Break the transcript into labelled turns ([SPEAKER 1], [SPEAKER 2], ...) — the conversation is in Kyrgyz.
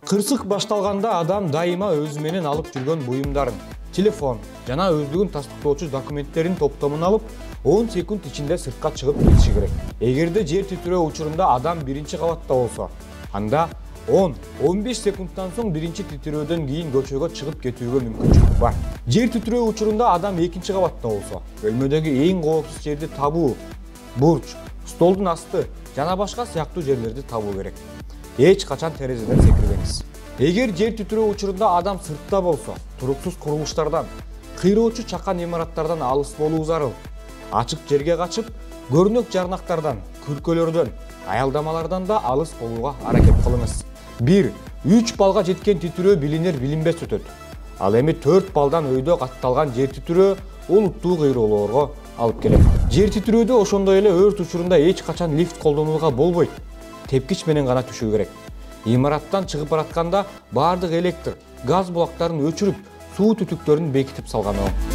[SPEAKER 1] Кырсык башталганда адам дайыма өзү менен алып жүргөн буюмдарын, телефон жана өздүгүн тастыктоочу документтерин топтомун алып 10 секунд ичинде сыртка чыгып кетиши керек. Эгерде жер титирөө учурунда адам биринчи кабатта болсо, анда 10-15 секундтан соң биринчи титирөөдөн кийин көчөгө чыгып кетүүгө мүмкүнчүлүк бар. Жер титирөө учурунда адам экинчи кабатта болсо, бөлмөдөгү эң коопсуз жерди табуу, бурч, столдун асты жана башка сыяктуу жерлерди табуу керек. Эч качан терезеден секирбеңиз. Эгер жер титирөө учурунда адам сыртта болсо, туруксуз курулуштардан, кыйроочу чакан имараттардан алыс болуу зарыл. Ачык жерге качып, көрүнөк жарнактардан, күркөлөрдөн, аялдамалардан да алыс болууга аракет кылыңыз. 1-3 балга жеткен титирөө билинер билинбес өтөт. Ал эми 4 балдан өйдө катталган жер титирөө олуттуу кыйроолорго алып келет. Жер титирөөдө ошондой эле өрт учурунда эч качан лифт колдонууга болбойт. Тепкич менен гана түшүү керек. Имараттан чыгып баратканда баардык электр, газ булактарын өчүрүп, суу түтүктөрүн бекитип салган оң.